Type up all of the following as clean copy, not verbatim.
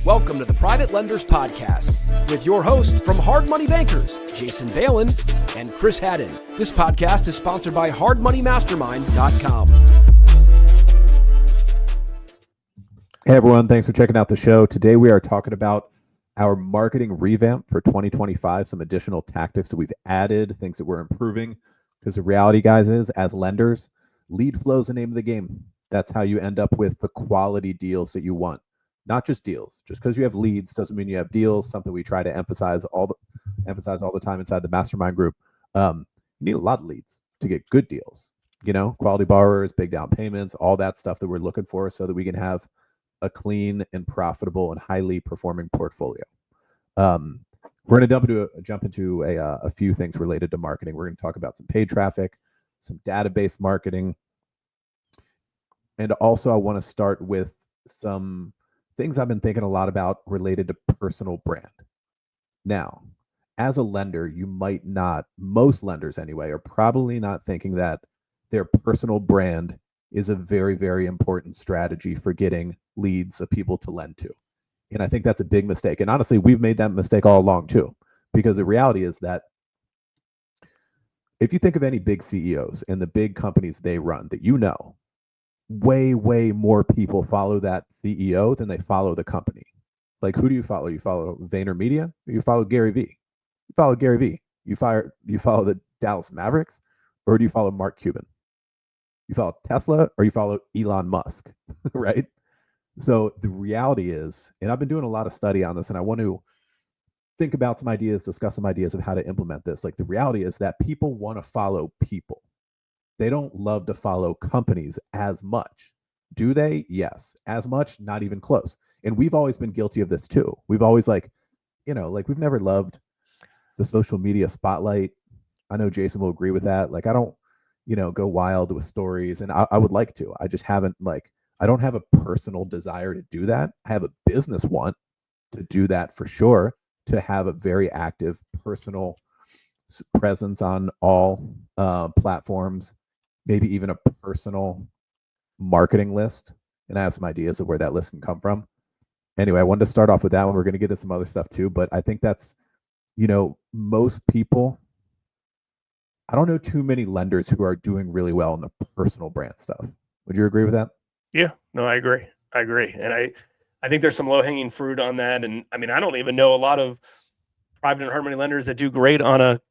Welcome to the Private Lenders Podcast with your hosts from Hard Money Bankers, Jason Balin and Chris Haddon. This podcast is sponsored by hardmoneymastermind.com. Hey everyone, thanks for checking out the show. Today we are talking about our marketing revamp for 2025, some additional tactics that we've added, things that we're improving. Because the reality, guys, is as lenders, lead flow is the name of the game. That's how you end up with the quality deals that you want. Not just deals. Just because you have leads doesn't mean you have deals. Something we try to emphasize all the time inside the mastermind group. You need a lot of leads to get good deals. You know, quality borrowers, big down payments, all that stuff that we're looking for, so that we can have a clean and profitable and highly performing portfolio. We're going to jump into a few things related to marketing. We're going to talk about some paid traffic, some database marketing, and also I want to start with some things I've been thinking a lot about related to personal brand. Now, as a lender, you might not, most lenders anyway, are probably not thinking that their personal brand is a very, very important strategy for getting leads of people to lend to. And I think that's a big mistake. And honestly, we've made that mistake all along too, because the reality is that if you think of any big CEOs and the big companies they run that you know, way more people follow that CEO than they follow the company. Like, who do you follow? You follow VaynerMedia, or you follow Gary Vee? You follow Gary Vee. You follow the Dallas Mavericks, or do you follow Mark Cuban? You follow Tesla, or you follow Elon Musk, right? So the reality is, and I've been doing a lot of study on this, and I want to think about some ideas, discuss some ideas of how to implement this. Like, the reality is that people want to follow people. They don't love to follow companies as much. Do they? Yes. As much? Not even close. And we've always been guilty of this too. We've always we've never loved the social media spotlight. I know Jason will agree with that. Like, I don't, go wild with stories, and I would like to. I just haven't, I don't have a personal desire to do that. I have a business want to do that for sure, to have a very active personal presence on all platforms, maybe even a personal marketing list. And I have some ideas of where that list can come from. Anyway, I wanted to start off with that one. We're going to get into some other stuff too, but I think that's, most people, I don't know too many lenders who are doing really well in the personal brand stuff. Would you agree with that? Yeah, no, I agree. And I think there's some low hanging fruit on that. And I mean, I don't even know a lot of private and hard money lenders that do great on a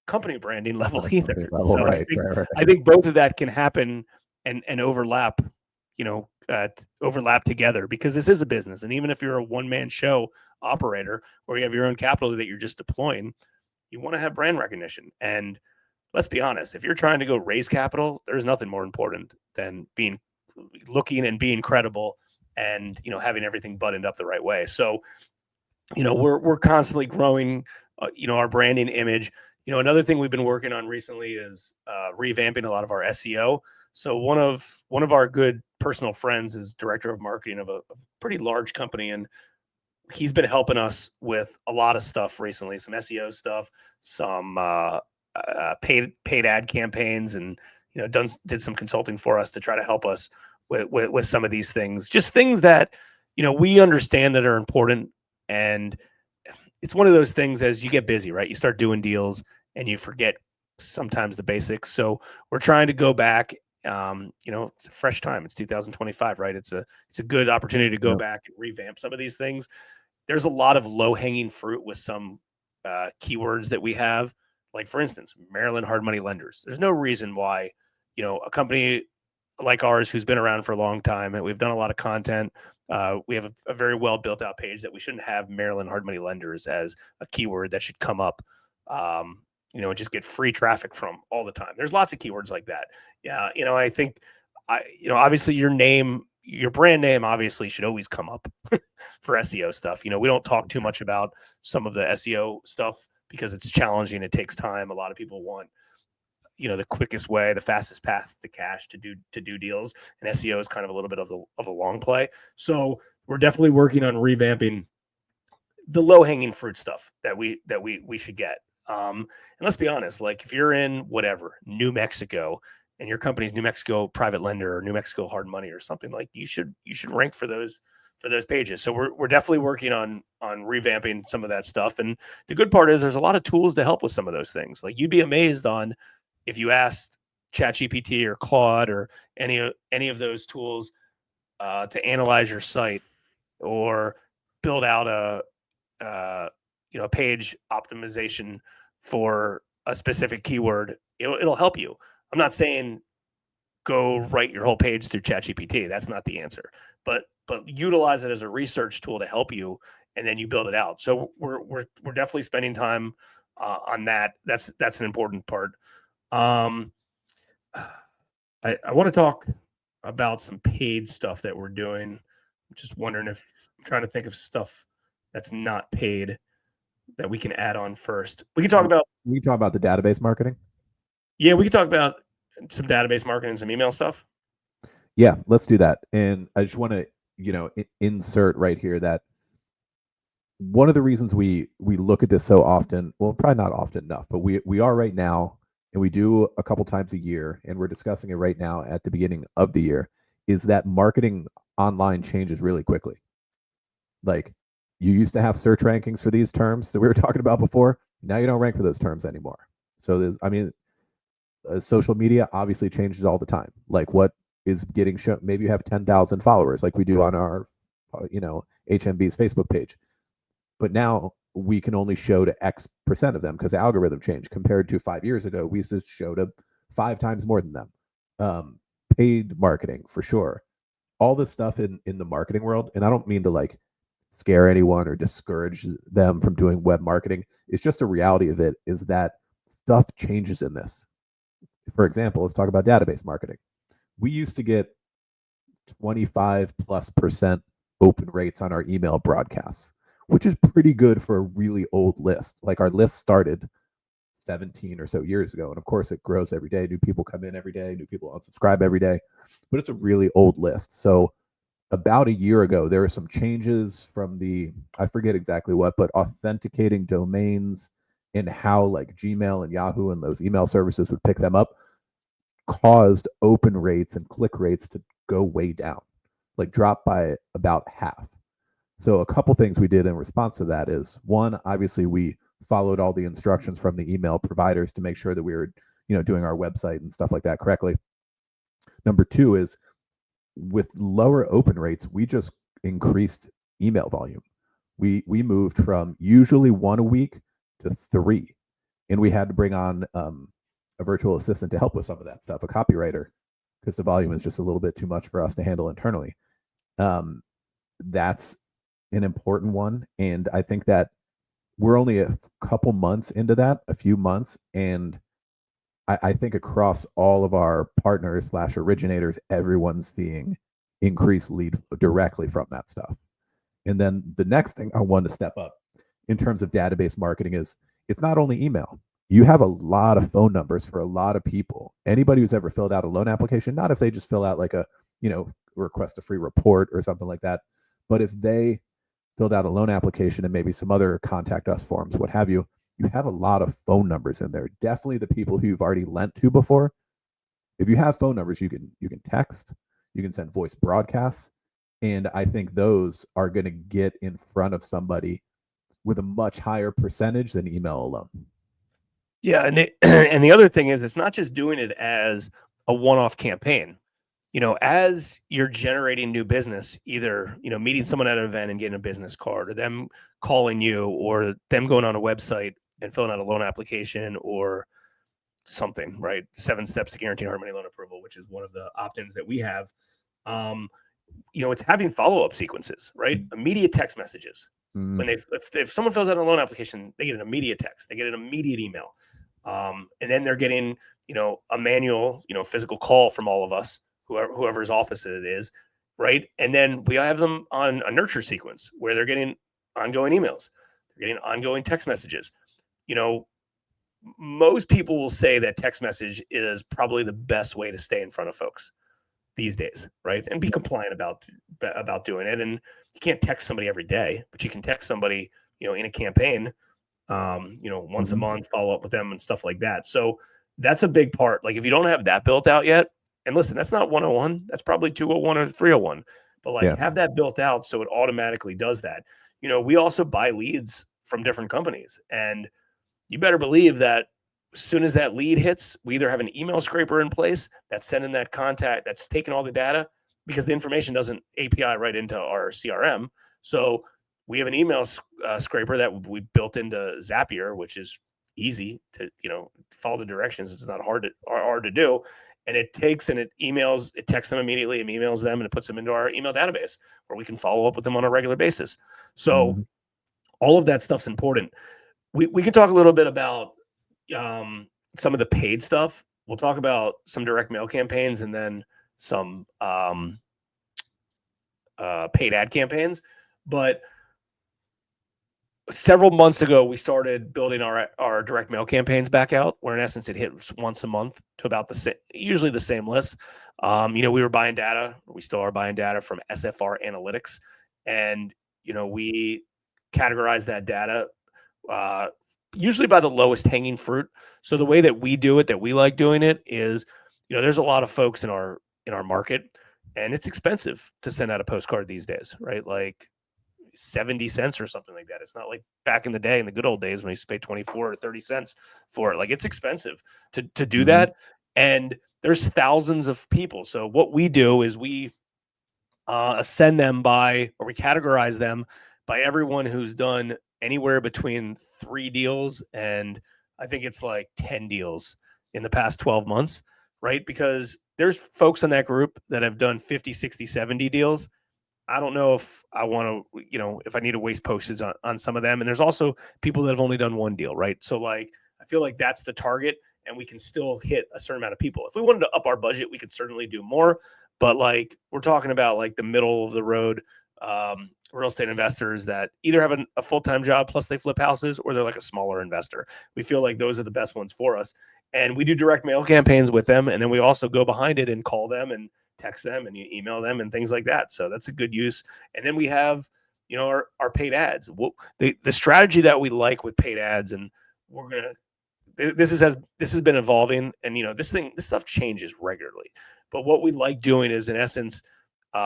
company branding level either. Right. I think both of that can happen and overlap, overlap together, because this is a business. And even if you're a one-man show operator, or you have your own capital that you're just deploying, you want to have brand recognition. And let's be honest, if you're trying to go raise capital, there's nothing more important than looking and being credible and, having everything buttoned up the right way. So, we're constantly growing, our branding image. Another thing we've been working on recently is revamping a lot of our SEO. So one of our good personal friends is director of marketing of a pretty large company, and he's been helping us with a lot of stuff recently, some SEO stuff, some paid ad campaigns, and did some consulting for us to try to help us with some of these things, just things that we understand that are important. And it's one of those things, as you get busy, right? You start doing deals and you forget sometimes the basics. So we're trying to go back. It's a fresh time. It's 2025, right? It's a good opportunity to go back and revamp some of these things. There's a lot of low hanging fruit with some keywords that we have. Like, for instance, Maryland hard money lenders. There's no reason why, a company like ours, who's been around for a long time, and we've done a lot of content. We have a very well built out page, that we shouldn't have Maryland hard money lenders as a keyword that should come up, and just get free traffic from all the time. There's lots of keywords like that. Yeah. I think, obviously your brand name obviously should always come up for SEO stuff. We don't talk too much about some of the SEO stuff because it's challenging. It takes time. A lot of people want, the quickest way, the fastest path to cash to do deals. And SEO is kind of a little bit of a long play. So we're definitely working on revamping the low hanging fruit stuff that we should get. And let's be honest, like, if you're in whatever, New Mexico, and your company's New Mexico private lender or New Mexico hard money or something, like, you should rank for those for those pages. So we're definitely working on revamping some of that stuff. And the good part is there's a lot of tools to help with some of those things. Like you'd be amazed on if you asked ChatGPT or Claude or any of those tools to analyze your site or build out a page optimization for a specific keyword. It'll help you. I'm not saying go write your whole page through ChatGPT. That's not the answer. But utilize it as a research tool to help you, and then you build it out. So we're definitely spending time on that. That's an important part. I want to talk about some paid stuff that we're doing. I'm just wondering I'm trying to think of stuff that's not paid that we can add on first. We can talk about the database marketing. Yeah, we can talk about some database marketing and some email stuff. Yeah, let's do that. And I just want to, insert right here that one of the reasons we look at this so often, well, probably not often enough, but we are right now, and we do a couple times a year, and we're discussing it right now at the beginning of the year, is that marketing online changes really quickly. Like you used to have search rankings for these terms that we were talking about before. Now you don't rank for those terms anymore. So social media obviously changes all the time. Like what is getting shown, maybe you have 10,000 followers like we do on our, HMB's Facebook page. But now we can only show to X percent of them because the algorithm changed. Compared to 5 years ago, we used to show to 5 times more than them. Paid marketing, for sure. All this stuff in the marketing world, and I don't mean to like scare anyone or discourage them from doing web marketing. It's just a reality of it is that stuff changes in this. For example, let's talk about database marketing. We used to get 25+% open rates on our email broadcasts, which is pretty good for a really old list. Like our list started 17 or so years ago. And of course, it grows every day. New people come in every day. New people unsubscribe every day. But it's a really old list. So about a year ago, there were some changes from I forget exactly what, but authenticating domains and how like Gmail and Yahoo and those email services would pick them up caused open rates and click rates to go way down, like drop by about half. So a couple things we did in response to that is, one, obviously we followed all the instructions from the email providers to make sure that we were, doing our website and stuff like that correctly. Number two is with lower open rates, we just increased email volume. We moved from usually 1 a week to 3, and we had to bring on a virtual assistant to help with some of that stuff, a copywriter, because the volume is just a little bit too much for us to handle internally. That's an important one, and I think that we're only a couple months into that, a few months, and I think across all of our partners / originators, everyone's seeing increased lead directly from that stuff. And then the next thing I want to step up in terms of database marketing is it's not only email. You have a lot of phone numbers for a lot of people. Anybody who's ever filled out a loan application, not if they just fill out like a, request a free report or something like that, but if they filled out a loan application and maybe some other contact us forms, what have you, you have a lot of phone numbers in there. Definitely the people who you've already lent to before. If you have phone numbers, you can text, you can send voice broadcasts, and I think those are going to get in front of somebody with a much higher percentage than email alone. Yeah, and the other thing is, it's not just doing it as a one-off campaign. As you're generating new business, either meeting someone at an event and getting a business card, or them calling you, or them going on a website and filling out a loan application or something, right? 7 steps to guarantee hard money loan approval, which is one of the opt-ins that we have. It's having follow-up sequences, right? Immediate text messages. When if someone fills out a loan application, they get an immediate text, they get an immediate email, and then they're getting a manual physical call from all of us, whoever's office it is, right? And then we have them on a nurture sequence where they're getting ongoing emails, they're getting ongoing text messages. Most people will say that text message is probably the best way to stay in front of folks these days, right? And be compliant about doing it. And you can't text somebody every day, but you can text somebody, in a campaign, once a month, follow up with them and stuff like that. So that's a big part. Like if you don't have that built out yet, and listen, that's not 101, that's probably 201 or 301. but like have that built out so it automatically does that. We also buy leads from different companies, and you better believe that as soon as that lead hits, we either have an email scraper in place that's sending that contact, that's taking all the data, because the information doesn't API right into our CRM. So we have an email scraper that we built into Zapier, which is easy to follow the directions. It's not hard to do, and it takes and it emails, it texts them immediately, and emails them, and it puts them into our email database where we can follow up with them on a regular basis. So all of that stuff's important. We can talk a little bit about some of the paid stuff. We'll talk about some direct mail campaigns and then some paid ad campaigns. But several months ago, we started building our direct mail campaigns back out, where in essence it hits once a month to about usually the same list. We were buying data, we still are buying data from SFR Analytics, and we categorize that data usually by the lowest hanging fruit. So the way that we do it, that we like doing it, is there's a lot of folks in our market, and it's expensive to send out a postcard these days, right? Like 70 cents or something like that. It's not like back in the day, in the good old days, when you used to pay 24 or 30 cents for it. Like, it's expensive to do that. And there's thousands of people. So what we do is we send them we categorize them by everyone who's done anywhere between 3 deals and I think it's like 10 deals in the past 12 months, right? Because there's folks in that group that have done 50, 60, 70 deals. I don't know if I want to, if I need to waste postage on some of them. And there's also people that have only done 1 deal, right? So like, I feel like that's the target, and we can still hit a certain amount of people. If we wanted to up our budget, we could certainly do more. But like, we're talking about like the middle of the road real estate investors that either have a full-time job plus they flip houses, or they're like a smaller investor. We feel like those are the best ones for us. And we do direct mail campaigns with them. And then we also go behind it and call them and text them and you email them and things like that. So that's a good use. And then we have, our paid ads. The strategy that we like with paid ads, and this has been evolving, and this stuff changes regularly. But what we like doing is, in essence,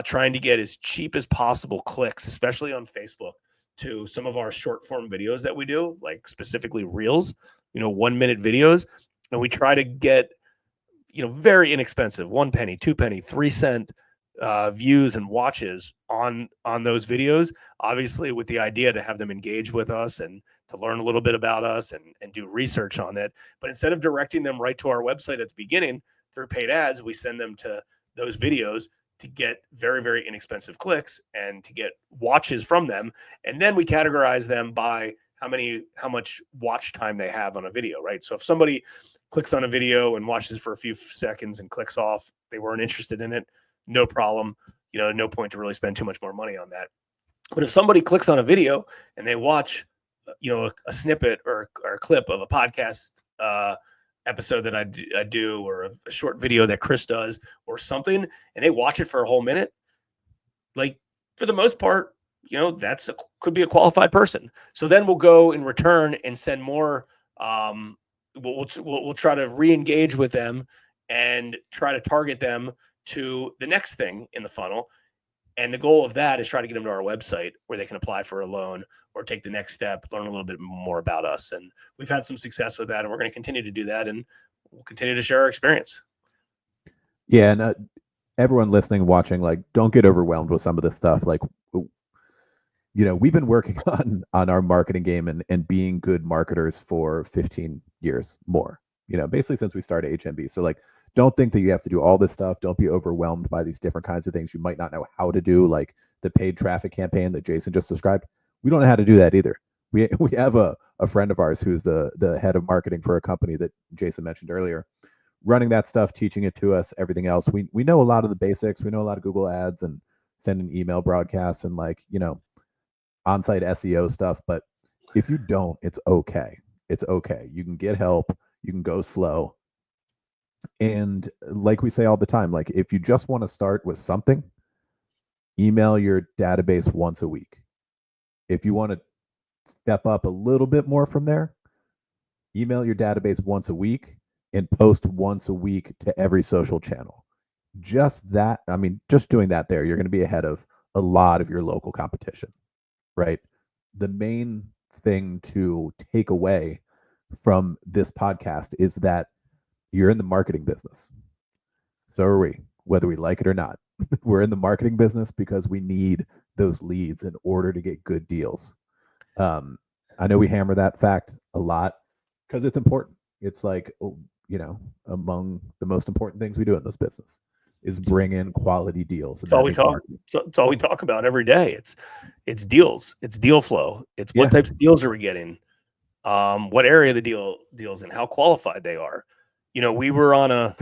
trying to get as cheap as possible clicks, especially on Facebook, to some of our short form videos that we do, like specifically reels, 1-minute videos. And we try to get, very inexpensive, 1 penny, 2 penny, 3 cent views and watches on those videos, obviously with the idea to have them engage with us and to learn a little bit about us and do research on it. But instead of directing them right to our website at the beginning through paid ads, we send them to those videos to get very, very inexpensive clicks and to get watches from them. And then we categorize them by how much watch time they have on a video, right? So if somebody clicks on a video and watches for a few seconds and clicks off, they weren't interested in it, no problem. No point to really spend too much more money on that. But if somebody clicks on a video and they watch, a snippet or a clip of a podcast episode that I do, or a short video that Chris does or something, and they watch it for a whole minute, like, for the most part, could be a qualified person. So then we'll go in return and send more. We'll try to re-engage with them and try to target them to the next thing in the funnel. And the goal of that is try to get them to our website where they can apply for a loan or take the next step, learn a little bit more about us. And we've had some success with that, and we're going to continue to do that, and we'll continue to share our experience. Yeah. And everyone listening, watching, like, don't get overwhelmed with some of this stuff. Like, we've been working on our marketing game and being good marketers for 15 years more, basically since we started HMB. So like, don't think that you have to do all this stuff. Don't be overwhelmed by these different kinds of things you might not know how to do, like the paid traffic campaign that Jason just described. We don't know how to do that either. We have a friend of ours who's the head of marketing for a company that Jason mentioned earlier, running that stuff, teaching it to us, everything else. We know a lot of the basics. We know a lot of Google ads and sending email broadcasts and on-site SEO stuff. But if you don't, it's okay. It's okay. You can get help. You can go slow. And like we say all the time, like, if you just want to start with something, email your database once a week. If you want to step up a little bit more from there, email your database once a week and post once a week to every social channel. just that, I mean, just doing that there, you're going to be ahead of a lot of your local competition, right? The main thing to take away from this podcast is that you're in the marketing business. So are we, whether we like it or not. We're in the marketing business because we need those leads in order to get good deals. I know we hammer that fact a lot because it's important. It's like, among the most important things we do in this business is bring in quality deals. It's all we talk. It's all we talk about every day. It's deals. It's deal flow. It's what types of deals are we getting? What area of the deals and how qualified they are. We were on a.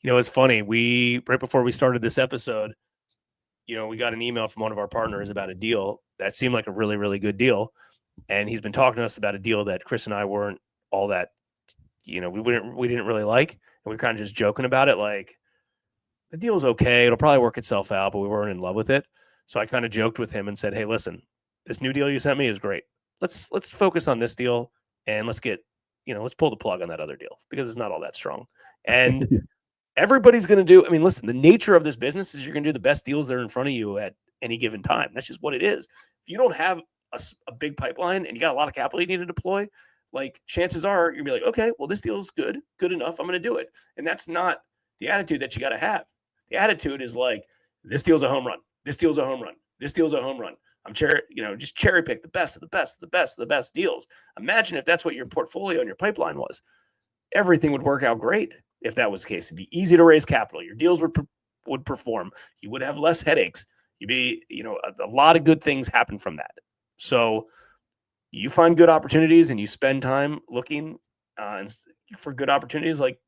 It's funny. Right before we started this episode, we got an email from one of our partners about a deal that seemed like a really, really good deal. And he's been talking to us about a deal that Chris and I weren't all that, we didn't really like. And we were kind of just joking about it. Like, the deal's okay. It'll probably work itself out, but we weren't in love with it. So I kind of joked with him and said, hey, listen, this new deal you sent me is great. Let's focus on this deal and let's pull the plug on that other deal because it's not all that strong. And everybody's going to do, listen, the nature of this business is you're going to do the best deals that are in front of you at any given time. That's just what it is. If you don't have a big pipeline and you got a lot of capital you need to deploy, like, chances are you'll be like, okay, well, this deal is good enough. I'm going to do it. And that's not the attitude that you got to have. The attitude is like, this deal's a home run. This deal's a home run. This deal's a home run. Just cherry pick the best of the best, the best of the best deals. Imagine if that's what your portfolio and your pipeline was. Everything would work out great. If that was the case, it'd be easy to raise capital. Your deals would perform. You would have less headaches. You'd be, a lot of good things happen from that. So you find good opportunities and you spend time looking for good opportunities, like,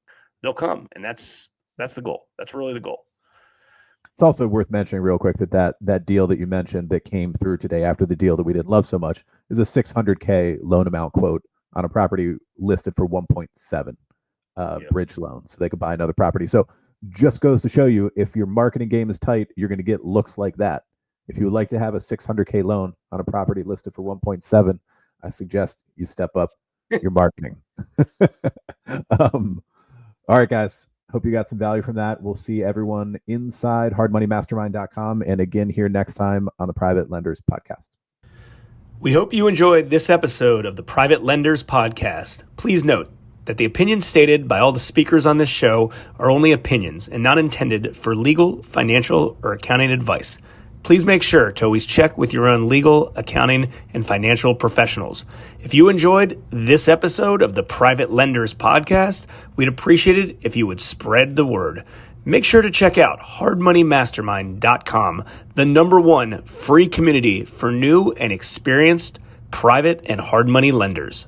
they'll come. And that's the goal. That's really the goal. It's also worth mentioning real quick that deal that you mentioned that came through today after the deal that we didn't love so much is a $600K loan amount quote on a property listed for 1.7 bridge loan. So they could buy another property. So just goes to show you, if your marketing game is tight, you're going to get looks like that. If you would like to have a $600K loan on a property listed for 1.7, I suggest you step up your marketing. All right, guys. Hope you got some value from that. We'll see everyone inside hardmoneymastermind.com and again here next time on the Private Lenders Podcast. We hope you enjoyed this episode of the Private Lenders Podcast. Please note that the opinions stated by all the speakers on this show are only opinions and not intended for legal, financial, or accounting advice. Please make sure to always check with your own legal, accounting, and financial professionals. If you enjoyed this episode of the Private Lenders Podcast, we'd appreciate it if you would spread the word. Make sure to check out hardmoneymastermind.com, the #1 free community for new and experienced private and hard money lenders.